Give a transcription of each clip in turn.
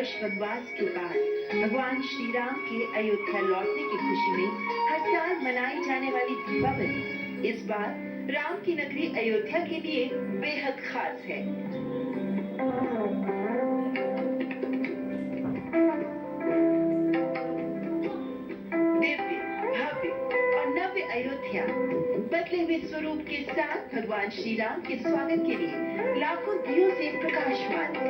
वर्ष वनवास के बाद भगवान श्री राम के अयोध्या लौटने की खुशी में हर साल मनाई जाने वाली दीपावली इस बार राम की नगरी अयोध्या के लिए बेहद खास है। दिव्य, भव्य और नव्य अयोध्या बदले हुए स्वरूप के साथ भगवान श्री राम के स्वागत के लिए लाखों दियों से प्रकाशमान है।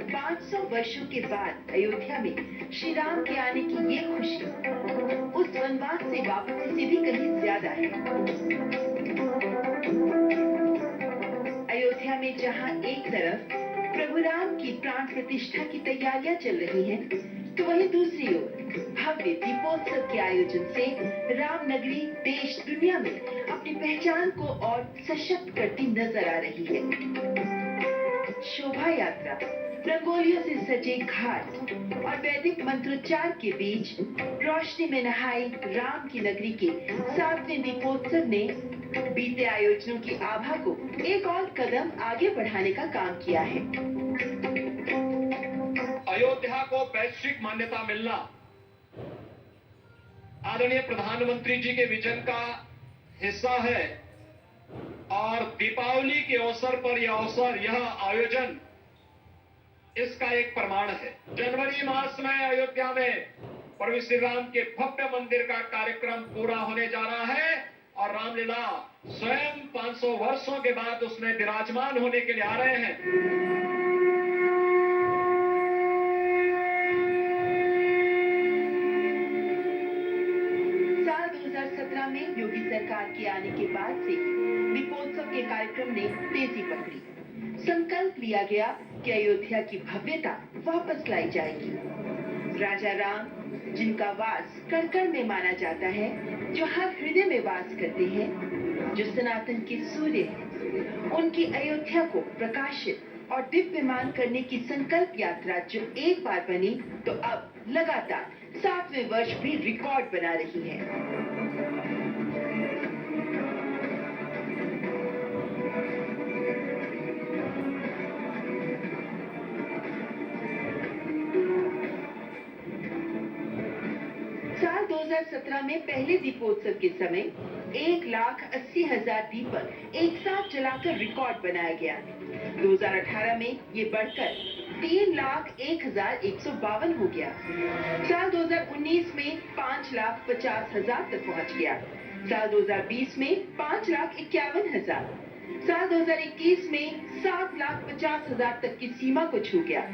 500 वर्षों के बाद अयोध्या में श्री राम के आने की ये खुशी उस वनवास से वापसी से भी कहीं ज्यादा है। अयोध्या में जहां एक तरफ प्रभु राम की प्राण प्रतिष्ठा की तैयारियां चल रही हैं, तो वहीं दूसरी ओर भव्य दीपोत्सव के आयोजन से राम नगरी देश दुनिया में अपनी पहचान को और सशक्त करती नजर आ रही है। शोभा यात्रा, रंगोलियों से सजे घाट और वैदिक मंत्रोच्चार के बीच रोशनी में नहाई राम की नगरी के 7वें दीपोत्सव ने बीते आयोजनों की आभा को एक और कदम आगे बढ़ाने का काम किया है। अयोध्या को वैश्विक मान्यता मिलना आदरणीय प्रधानमंत्री जी के विजन का हिस्सा है और दीपावली के अवसर पर यह आयोजन इसका एक प्रमाण है। जनवरी मास में अयोध्या में प्रभु श्री राम के भव्य मंदिर का कार्यक्रम पूरा होने जा रहा है और रामलीला स्वयं 500 वर्षों के बाद उसमें विराजमान होने के लिए आ रहे हैं। साल 2017 में योगी सरकार के आने के बाद से दीपोत्सव के कार्यक्रम ने तेजी पकड़ी। संकल्प लिया गया कि अयोध्या की भव्यता वापस लाई जाएगी। राजा राम, जिनका वास कण-कण में माना जाता है, जो हर हृदय में वास करते हैं, जो सनातन के सूर्य हैं, उनकी अयोध्या को प्रकाशित और दिव्यमान करने की संकल्प यात्रा जो एक बार बनी, तो अब लगातार 7वें वर्ष भी रिकॉर्ड बना रही है। साल 2017 में पहले दीपोत्सव के समय 1,80,000 दीपक एक साथ जलाकर रिकॉर्ड बनाया गया। 2018 में ये बढ़कर 3,01,152 हो गया। साल 2019 में 5,50,000 तक पहुंच गया। साल 2020 में 5,51,000। साल 2021 में 7,50,000 तक की सीमा को छू गया।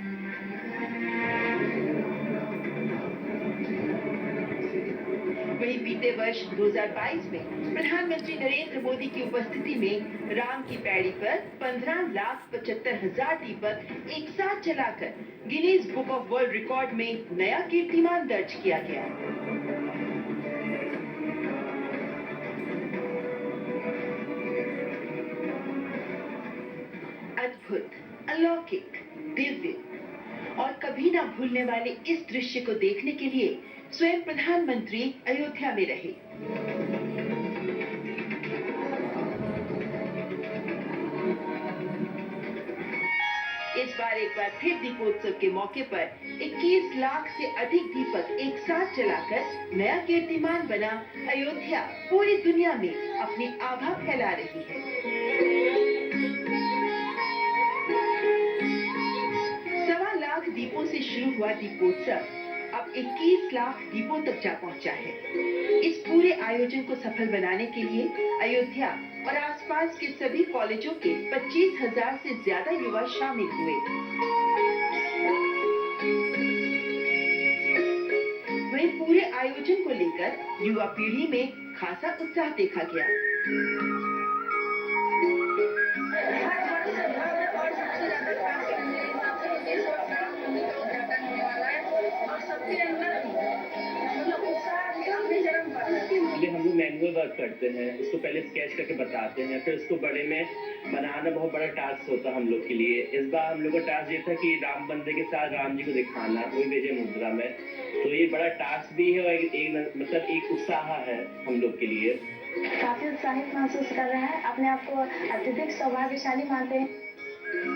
वहीं बीते वर्ष 2022 में प्रधानमंत्री नरेंद्र मोदी की उपस्थिति में राम की पैड़ी पर 15,75,000 दीपक एक साथ जलाकर Guinness book of world record में नया कीर्तिमान दर्ज किया गया। अद्भुत, अलौकिक, दिव्य और कभी ना भूलने वाले इस दृश्य को देखने के लिए स्वयं प्रधानमंत्री अयोध्या में रहे। इस बार एक बार फिर दीपोत्सव के मौके पर 21 लाख से अधिक दीपक एक साथ जलाकर नया कीर्तिमान बना अयोध्या पूरी दुनिया में अपनी आभा फैला रही है। 1.25 लाख दीपों से शुरू हुआ दीपोत्सव अब 21 लाख दीपों तक जा पहुंचा है। इस पूरे आयोजन को सफल बनाने के लिए अयोध्या और आसपास के सभी कॉलेजों के 25,000 से ज्यादा युवा शामिल हुए। वहीं पूरे आयोजन को लेकर युवा पीढ़ी में खासा उत्साह देखा गया। हम वो मैनुअल वर्क करते हैं, उसको पहले स्केच करके बताते हैं, फिर उसको बड़े में बनाना बहुत बड़ा टास्क होता है हम लोग के लिए। इस बार हम लोग का टास्क ये था कि राम मंदिर के साथ राम जी को दिखाना, वही विजय मुद्रा में। तो ये बड़ा टास्क भी है और मतलब एक उत्साह है हम लोग के लिए। काफी उत्साहित महसूस कर रहे हैं, अपने आप को अत्यधिक सौभाग्यशाली मानते हैं।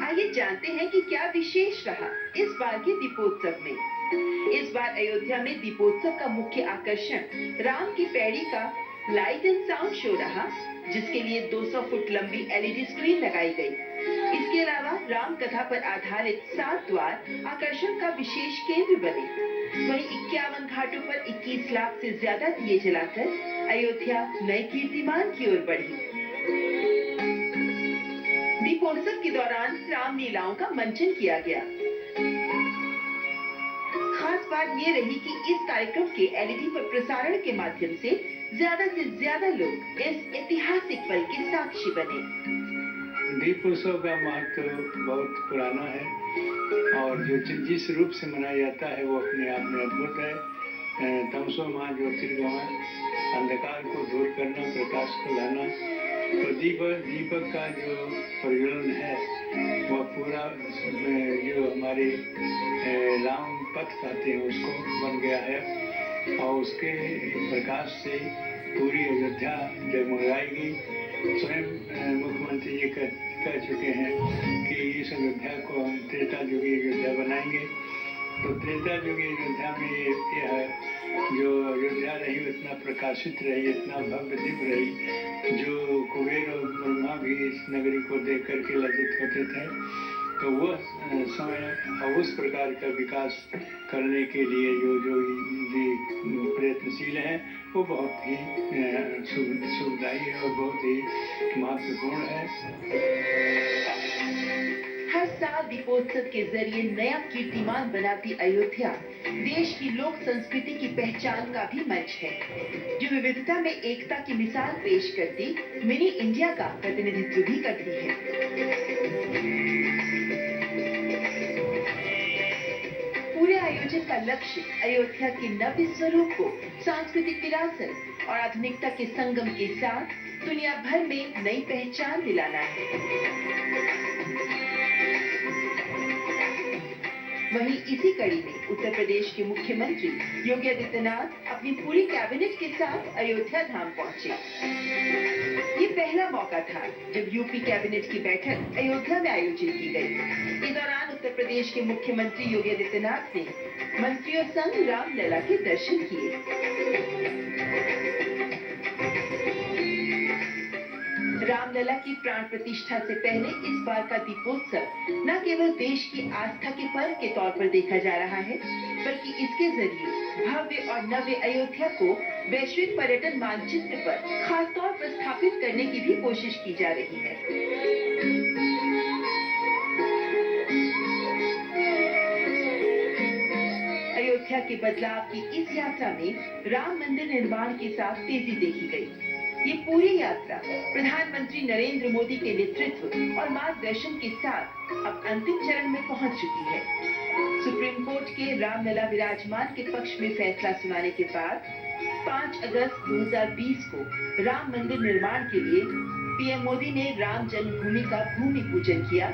आइए जानते हैं कि क्या विशेष रहा इस बार के दीपोत्सव में। इस बार अयोध्या में दीपोत्सव का मुख्य आकर्षण राम की पैड़ी का लाइट एंड साउंड शो रहा, जिसके लिए 200 फुट लंबी एलईडी स्क्रीन लगाई गई। इसके अलावा राम कथा पर आधारित 7 द्वार आकर्षण का विशेष केंद्र बने। वहीं 51 घाटों पर 21 लाख से ज्यादा दिए जलाकर अयोध्या नए कीर्तिमान की ओर बढ़ी। दीपोत्सव के दौरान रामलीलाओं का मंचन किया गया। खास बात ये रही कि इस कार्यक्रम के एलईडी पर प्रसारण के माध्यम से ज्यादा लोग इस ऐतिहासिक पल के साक्षी बने। दीपोत्सव का महत्व बहुत पुराना है और जो जिस रूप से मनाया जाता है वो अपने आप में अद्भुत है। तमसो मां ज्योतिर्गमय, अंधकार को दूर करना, प्रकाश को लाना। तो दीपक का जो प्रज्वलन है वह पूरा जो हमारे राम पथ कहते हैं उसको बन गया है और उसके प्रकाश से पूरी अयोध्या जगमगाएगी। स्वयं मुख्यमंत्री जी कह चुके हैं कि इस अयोध्या को हम त्रेता युगी अयोध्या बनाएंगे। तो त्रेता युगी अयोध्या में यह जो अयोध्या रही उतना प्रकाशित रही, इतना भव्य दिव्य रही, जो कुबेर और ब्रह्मा भी इस नगरी को देख करके लज्जित होते थे। तो वह समय और उस प्रकार का विकास करने के लिए जो प्रयत्नशील हैं वो बहुत ही सुखदायी है और बहुत ही महत्वपूर्ण है। हर साल दीपोत्सव के जरिए नया कीर्तिमान बनाती अयोध्या देश की लोक संस्कृति की पहचान का भी मंच है, जो विविधता में एकता की मिसाल पेश करती मिनी इंडिया का प्रतिनिधित्व भी करती है। पूरे आयोजन का लक्ष्य अयोध्या के नव्य स्वरूप को सांस्कृतिक विरासत और आधुनिकता के संगम के साथ दुनिया भर में नई पहचान दिलाना है। वहीं इसी कड़ी में उत्तर प्रदेश के मुख्यमंत्री योगी आदित्यनाथ अपनी पूरी कैबिनेट के साथ अयोध्या धाम पहुंचे। ये पहला मौका था जब यूपी कैबिनेट की बैठक अयोध्या में आयोजित की गई। इस दौरान उत्तर प्रदेश के मुख्यमंत्री योगी आदित्यनाथ ने मंत्रियों संग रामलला के दर्शन किए। रामलला की प्राण प्रतिष्ठा से पहले इस बार का दीपोत्सव न केवल देश की आस्था के पर्व के तौर पर देखा जा रहा है, बल्कि इसके जरिए भव्य और नव्य अयोध्या को वैश्विक पर्यटन मानचित्र पर खास तौर पर स्थापित करने की भी कोशिश की जा रही है। अयोध्या के बदलाव की इस यात्रा में राम मंदिर निर्माण के साथ तेजी देखी गई। ये पूरी यात्रा प्रधानमंत्री नरेंद्र मोदी के नेतृत्व और मार्गदर्शन के साथ अब अंतिम चरण में पहुंच चुकी है। सुप्रीम कोर्ट के रामलला विराजमान के पक्ष में फैसला सुनाने के बाद 5 अगस्त 2020 को राम मंदिर निर्माण के लिए पीएम मोदी ने राम जन्मभूमि का भूमि पूजन किया,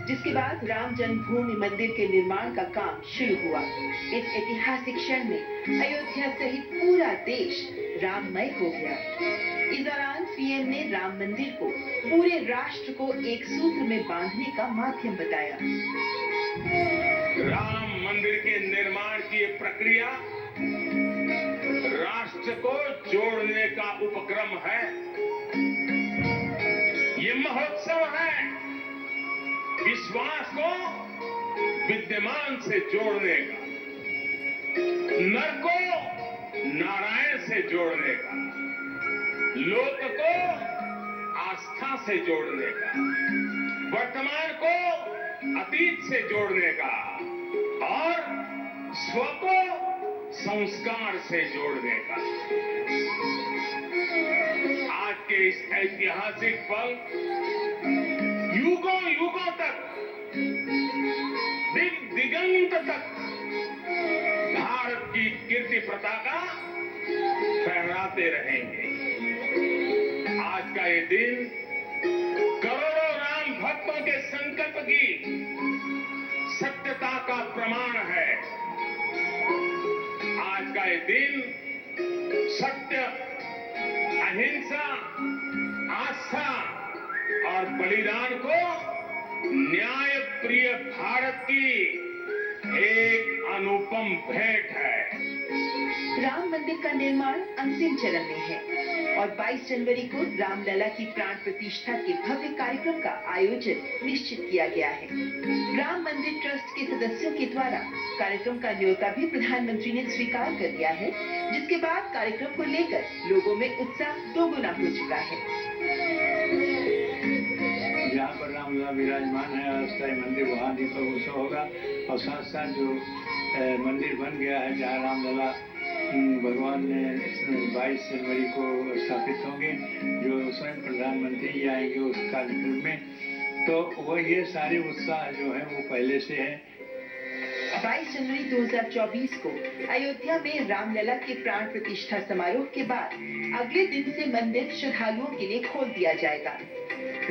जिसके बाद राम जन्मभूमि मंदिर के निर्माण का काम शुरू हुआ। इस ऐतिहासिक क्षण में अयोध्या सहित पूरा देश राममय हो गया। इस दौरान पीएम ने राम मंदिर को पूरे राष्ट्र को एक सूत्र में बांधने का माध्यम बताया। राम मंदिर के निर्माण की प्रक्रिया राष्ट्र को जोड़ने का उपक्रम है। ये महोत्सव है विश्वास को विद्यमान से जोड़ने का, नर को नारायण से जोड़ने का, लोक को आस्था से जोड़ने का, वर्तमान को अतीत से जोड़ने का और स्व को संस्कार से जोड़ने का। आज के इस ऐतिहासिक पल युगों युगों तक, दिगंत तक भारत की कीर्ति पताका फहराते रहेंगे। आज का ये दिन करोड़ों राम भक्तों के संकल्प की सत्यता का प्रमाण है। आज का ये दिन सत्य, अहिंसा, आस्था और बलिदान को न्याय प्रिय भारत की एक अनुपम भेंट है। राम मंदिर का निर्माण अंतिम चरण में है और 22 जनवरी को रामलला की प्राण प्रतिष्ठा के भव्य कार्यक्रम का आयोजन निश्चित किया गया है। राम मंदिर ट्रस्ट के सदस्यों के द्वारा कार्यक्रम का न्योता भी प्रधानमंत्री ने स्वीकार कर लिया है, जिसके बाद कार्यक्रम को लेकर लोगों में उत्साह दोगुना हो चुका है। जहाँ पर रामलला विराजमान है अस्थायी मंदिर, वहाँ दीपक उत्सव होगा और साथ साथ जो मंदिर बन गया है जहाँ रामलला भगवान ने 22 जनवरी को स्थापित होंगे, जो स्वयं प्रधानमंत्री आएंगे उस कार्यक्रम में, तो वो ये सारे उत्साह जो है वो पहले से है। 22 जनवरी 2024 को अयोध्या में रामलला के प्राण प्रतिष्ठा समारोह के बाद अगले दिन से मंदिर श्रद्धालुओं के लिए खोल दिया जाएगा।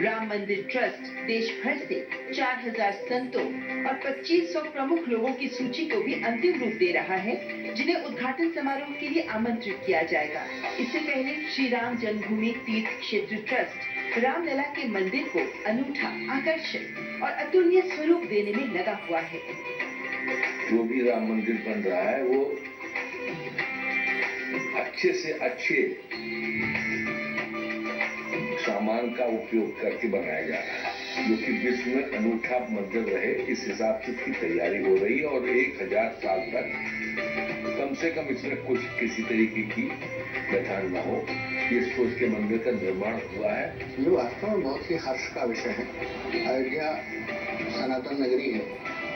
राम मंदिर ट्रस्ट देश भर से 4000 संतों और 2500 प्रमुख लोगों की सूची को भी अंतिम रूप दे रहा है, जिन्हें उद्घाटन समारोह के लिए आमंत्रित किया जाएगा। इससे पहले श्री राम जन्मभूमि तीर्थ क्षेत्र ट्रस्ट रामलला के मंदिर को अनूठा, आकर्षक और अतुलनीय स्वरूप देने में लगा हुआ है। जो भी राम मंदिर बन रहा है वो अच्छे से अच्छे सामान का उपयोग करके बनाया जा रहा है, जो कि विश्व में अनूठा मंदिर रहे, इस हिसाब से उसकी तैयारी हो रही है और 1000 साल तक कम से कम इसमें कुछ किसी तरीके की गठान न हो, ये सोच के मंदिर का निर्माण हुआ है। ये वास्तव में बहुत ही हर्ष का विषय है। अयोध्या सनातन नगरी है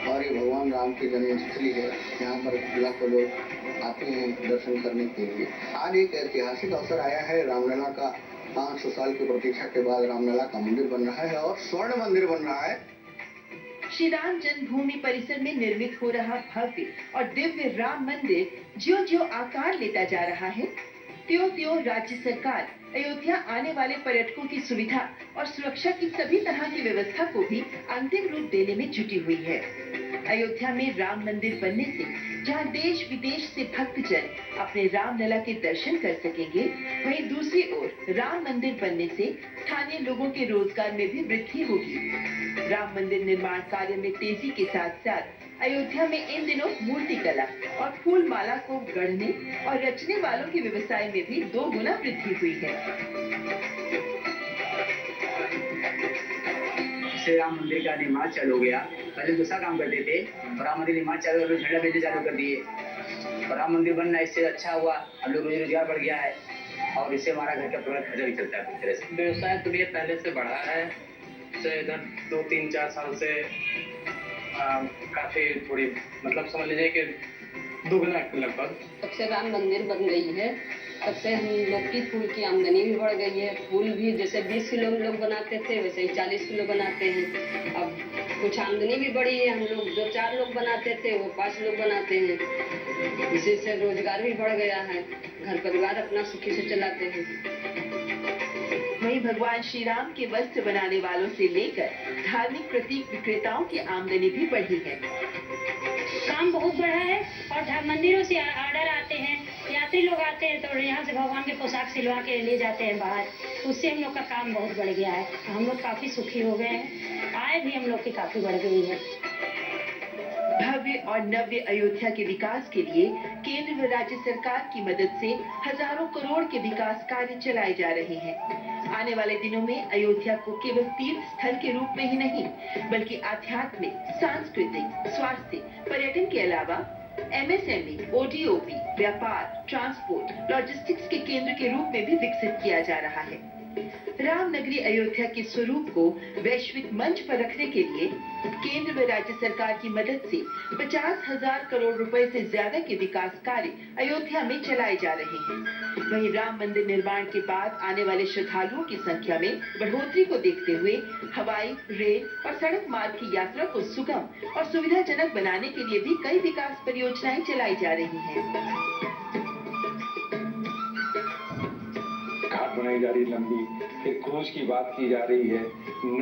और ये भगवान राम की जन्मस्थली है। यहाँ पर लाखों लोग आते हैं दर्शन करने के लिए। आज एक ऐतिहासिक अवसर आया है। रामलला का 500 साल की प्रतीक्षा के बाद रामलला का मंदिर बन रहा है और स्वर्ण मंदिर बन रहा है। श्री राम जन्मभूमि परिसर में निर्मित हो रहा भव्य और दिव्य राम मंदिर ज्यों-ज्यों आकार लेता जा रहा है, त्यों-त्यों राज्य सरकार अयोध्या आने वाले पर्यटकों की सुविधा और सुरक्षा की सभी तरह की व्यवस्था को भी अंतिम रूप देने में जुटी हुई है। अयोध्या में राम मंदिर बनने से जहां देश विदेश से भक्तजन अपने रामलला के दर्शन कर सकेंगे, वहीं दूसरी ओर राम मंदिर बनने से स्थानीय लोगों के रोजगार में भी वृद्धि होगी। राम मंदिर निर्माण कार्य में तेजी के साथ साथ अयोध्या में इन दिनों मूर्ति कला और फूल माला को गढ़ने और रचने वालों के व्यवसाय में भी 2 गुना वृद्धि हुई है। श्री राम मंदिर का निर्माण चालू हो गया। पहले दूसरा काम करते थे और राम मंदिर निर्माण चालू कर झंडा भेजने चालू कर दिए और राम मंदिर बनना इससे अच्छा हुआ, हम लोग रोजगार बढ़ गया है और इससे हमारा घर का पूरा खर्चा भी चलता है। पूरी तरह से व्यवसाय तो ये पहले से बढ़ा है, इधर 2-3-4 साल से काफी थोड़ी मतलब समझ लीजिए कि 2 गुना लगभग। जब से राम मंदिर बन गई है तब से हम लोग की फूल की आमदनी भी बढ़ गई है। फूल भी जैसे 20 किलो हम लोग बनाते थे वैसे ही 40 किलो बनाते हैं। अब कुछ आमदनी भी बढ़ी है। हम लोग जो 4 लोग बनाते थे वो 5 लोग बनाते हैं। इसी से रोजगार भी बढ़ गया है। घर परिवार अपना सुखी से चलाते हैं। वहीं भगवान श्री राम के वस्त्र बनाने वालों से लेकर धार्मिक प्रतीक विक्रेताओं की आमदनी भी बढ़ी है। काम बहुत बढ़ा है और मंदिरों से ऑर्डर आते हैं, यात्री लोग आते हैं तो यहाँ से भगवान के पोशाक सिलवा के ले जाते हैं बाहर। उससे हम लोग का काम बहुत बढ़ गया है। हम लोग काफी सुखी हो गए हैं। आय भी हम लोग की काफी बढ़ गई है। भव्य और नव्य अयोध्या के विकास के लिए केंद्र व राज्य सरकार की मदद से हजारों करोड़ के विकास कार्य चलाए जा रहे हैं। आने वाले दिनों में अयोध्या को केवल तीर्थ स्थल के रूप में ही नहीं, बल्कि आध्यात्मिक, सांस्कृतिक, स्वास्थ्य, पर्यटन के अलावा MSME, ODOP, व्यापार, ट्रांसपोर्ट, लॉजिस्टिक्स के केंद्र के रूप में भी विकसित किया जा रहा है। रामनगरी अयोध्या के स्वरूप को वैश्विक मंच पर रखने के लिए केंद्र व राज्य सरकार की मदद से 50,000 करोड़ रुपए से ज्यादा के विकास कार्य अयोध्या में चलाए जा रहे हैं। वहीं राम मंदिर निर्माण के बाद आने वाले श्रद्धालुओं की संख्या में बढ़ोतरी को देखते हुए हवाई, रेल और सड़क मार्ग की यात्रा को सुगम और सुविधाजनक बनाने के लिए भी कई विकास परियोजनाएं चलाई जा रही हैं। घाट बनाई जा रही है लंबी, फिर क्रूज की बात की जा रही है,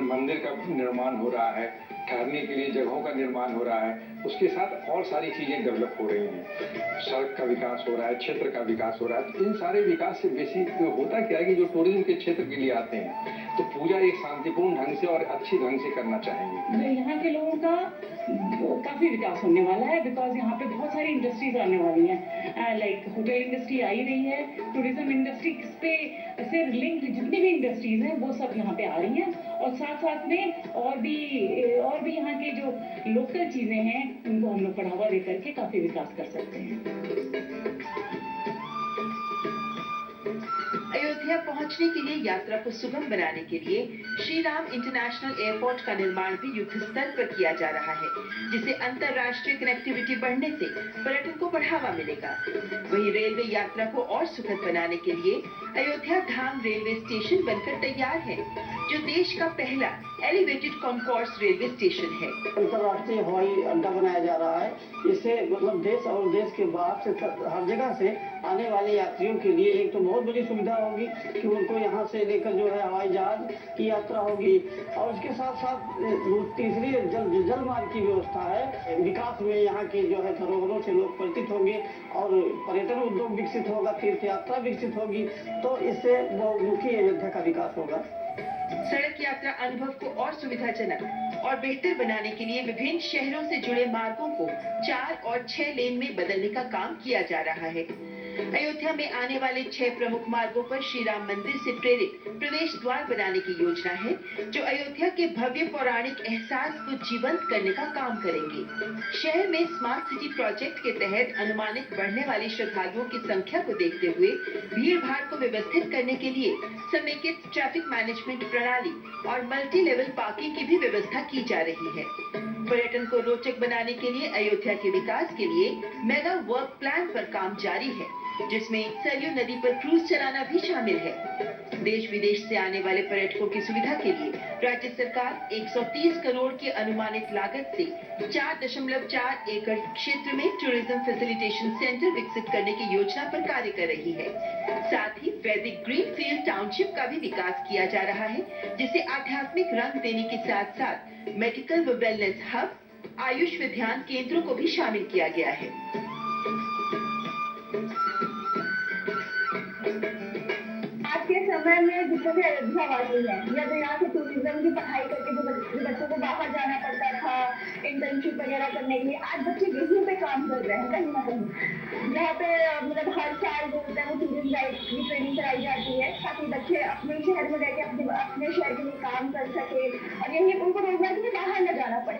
मंदिर का निर्माण हो रहा है, ठहरने के लिए जगहों का निर्माण हो रहा है, उसके साथ और सारी चीजें डेवलप हो रही हैं, सड़क का विकास हो रहा है, क्षेत्र का विकास हो रहा है। तो इन सारे विकास से बेसिक होता क्या है कि जो टूरिज्म के क्षेत्र के लिए आते हैं तो पूजा एक शांतिपूर्ण ढंग से और अच्छी ढंग से करना चाहेंगे। यहाँ के लोगों का काफी विकास होने वाला है, बिकॉज यहाँ पे बहुत सारी इंडस्ट्रीज आने वाली हैं, लाइक होटल इंडस्ट्री आ ही रही है, टूरिज्म इंडस्ट्री पे से लिंक जितनी भी इंडस्ट्रीज हैं वो सब यहाँ पे आ रही हैं, और साथ साथ में और भी यहाँ के जो लोकल चीजें हैं उनको हम लोग बढ़ावा दे करके काफी विकास कर सकते हैं। अयोध्या पहुंचने के लिए यात्रा को सुगम बनाने के लिए श्री राम इंटरनेशनल एयरपोर्ट का निर्माण भी युद्ध स्तर पर किया जा रहा है, जिससे अंतर्राष्ट्रीय कनेक्टिविटी बढ़ने से पर्यटन को बढ़ावा मिलेगा। वहीं रेलवे यात्रा को और सुखद बनाने के लिए अयोध्या धाम रेलवे स्टेशन बनकर तैयार है, जो देश का पहला एलिवेटेड कॉन्कोर्स रेलवे स्टेशन है। अंतर्राष्ट्रीय हवाई अड्डा बनाया जा रहा है, इससे मतलब देश और देश के बाहर से हर जगह से आने वाले यात्रियों के लिए एक तो बहुत बड़ी सुविधा होगी कि उनको यहाँ से लेकर जो है हवाई जहाज की यात्रा होगी, और उसके साथ साथ तीसरी जल मार्ग की व्यवस्था है। विकास में यहाँ के जो है धरोहरों से लोग परिचित होंगे और पर्यटन उद्योग विकसित होगा, तीर्थ यात्रा विकसित होगी, तो इससे बहुमुखी अयोध्या का विकास होगा। सड़क यात्रा अनुभव को और सुविधाजनक और बेहतर बनाने के लिए विभिन्न शहरों से जुड़े मार्गों को 4 और 6 लेन में बदलने का काम किया जा रहा है। अयोध्या में आने वाले 6 प्रमुख मार्गों पर श्री राम मंदिर से प्रेरित प्रवेश द्वार बनाने की योजना है, जो अयोध्या के भव्य पौराणिक एहसास को जीवंत करने का काम करेंगे। शहर में स्मार्ट सिटी प्रोजेक्ट के तहत अनुमानित बढ़ने वाली श्रद्धालुओं की संख्या को देखते हुए भीड़ भाड़ को व्यवस्थित करने के लिए समेकित ट्रैफिक मैनेजमेंट प्रणाली और मल्टी लेवल पार्किंग की भी व्यवस्था की जा रही है। पर्यटन को रोचक बनाने के लिए अयोध्या के विकास के लिए मेगा वर्क प्लान पर काम जारी है, जिसमें सरयू नदी पर क्रूज चलाना भी शामिल है। देश विदेश से आने वाले पर्यटकों की सुविधा के लिए राज्य सरकार 130 करोड़ की अनुमानित लागत से 4.4 एकड़ क्षेत्र में टूरिज्म फैसिलिटेशन सेंटर विकसित करने की योजना पर कार्य कर रही है। साथ ही वैदिक ग्रीन फील्ड टाउनशिप का भी विकास किया जा रहा है, जिसे आध्यात्मिक रंग देने के साथ साथ मेडिकल व वेलनेस हब, आयुष विज्ञान केंद्रों को भी शामिल किया गया है। समय में जितने भी अयोध्या वासी हैं या तो यहाँ से टूरिज्म की पढ़ाई करके जो बच्चों को बाहर जाना पड़ता था इंटर्नशिप वगैरह करने के लिए, आज बच्चे यहीं पे काम कर रहे हैं कहीं ना कहीं, जहाँ पे मतलब हर साल जो होता है वो टूरिस्ट गाइड की ट्रेनिंग कराई जाती है, ताकि बच्चे अपने शहर में रहकर अपने शहर के लिए काम कर सके और यही उनको रोजगार के लिए बाहर न जाना पड़े।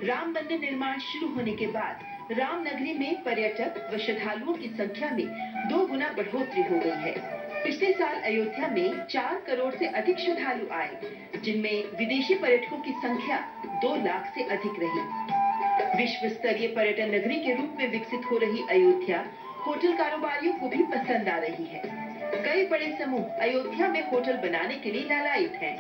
राम मंदिर निर्माण शुरू होने के बाद रामनगरी में पर्यटक व श्रद्धालुओं की संख्या में 2 गुना बढ़ोतरी हो गई है। पिछले साल अयोध्या में 4 करोड़ से अधिक श्रद्धालु आए, जिनमें विदेशी पर्यटकों की संख्या 2 लाख से अधिक रही। विश्व स्तरीय पर्यटन नगरी के रूप में विकसित हो रही अयोध्या होटल कारोबारियों को भी पसंद आ रही है। कई बड़े समूह अयोध्या में होटल बनाने के लिए लालायित हैं।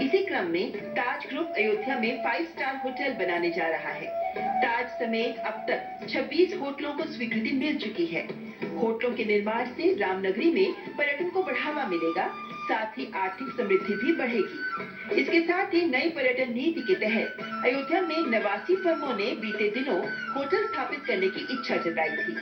इसी क्रम में ताज ग्रुप अयोध्या में 5 स्टार होटल बनाने जा रहा है। ताज समेत अब तक 26 होटलों को स्वीकृति मिल चुकी है। होटलों के निर्माण से रामनगरी में पर्यटन को बढ़ावा मिलेगा, साथ ही आर्थिक समृद्धि भी बढ़ेगी। इसके साथ ही नई पर्यटन नीति के तहत अयोध्या में 89 फर्मों ने बीते दिनों होटल स्थापित करने की इच्छा जताई थी।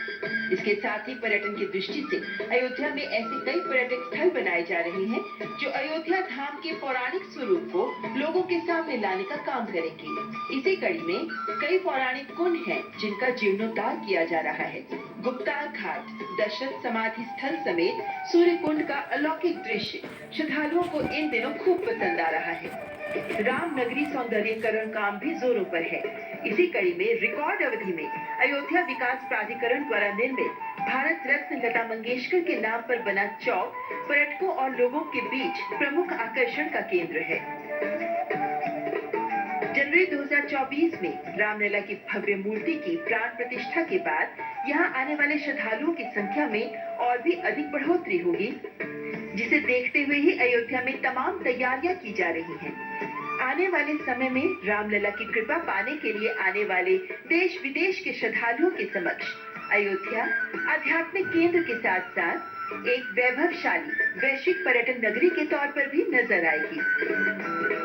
इसके साथ ही पर्यटन की दृष्टि से अयोध्या में ऐसे कई पर्यटक स्थल बनाए जा रहे हैं, जो अयोध्या धाम के पौराणिक स्वरूप को लोगों के सामने लाने का काम करेंगे। इसी कड़ी में कई पौराणिक कुंड हैं, जिनका जीर्णोद्धार किया जा रहा है। गुप्ता घाट, दशरथ समाधि स्थल समेत सूर्य कुंड का अलौकिक दृश्य श्रद्धालुओं को इन दिनों खूब पसंद आ रहा है। रामनगरी सौंदर्यीकरण काम भी जोरों पर है। इसी कड़ी में रिकॉर्ड अवधि में अयोध्या विकास प्राधिकरण द्वारा निर्मित भारत रत्न लता मंगेशकर के नाम पर बना चौक पर्यटकों और लोगों के बीच प्रमुख आकर्षण का केंद्र है। जनवरी 2024 में रामलला की भव्य मूर्ति की प्राण प्रतिष्ठा के बाद यहां आने वाले श्रद्धालुओं की संख्या में और भी अधिक बढ़ोतरी होगी, जिसे देखते हुए ही अयोध्या में तमाम तैयारियां की जा रही हैं। आने वाले समय में रामलला की कृपा पाने के लिए आने वाले देश विदेश के श्रद्धालुओं के समक्ष अयोध्या आध्यात्मिक केंद्र के साथ साथ एक वैभवशाली वैश्विक पर्यटन नगरी के तौर पर भी नजर आएगी।